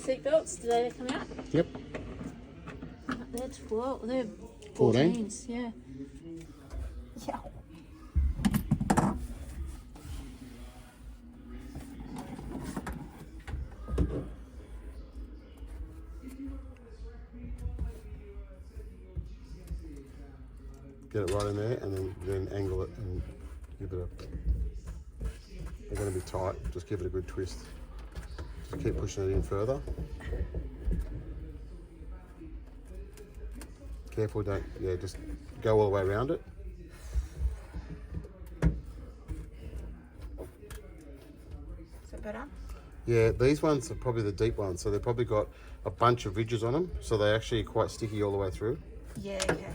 seatbelts, do they come out? Yep. They're 12, they're 14? 14s, yeah. Yeah. Get it right in there and then angle it and give it a... They're going to be tight, just give it a good twist. Just keep pushing it in further. Careful, don't, yeah, just go all the way around it. Is it better? Yeah, these ones are probably the deep ones, so they've probably got a bunch of ridges on them, so they're actually quite sticky all the way through. Yeah, okay.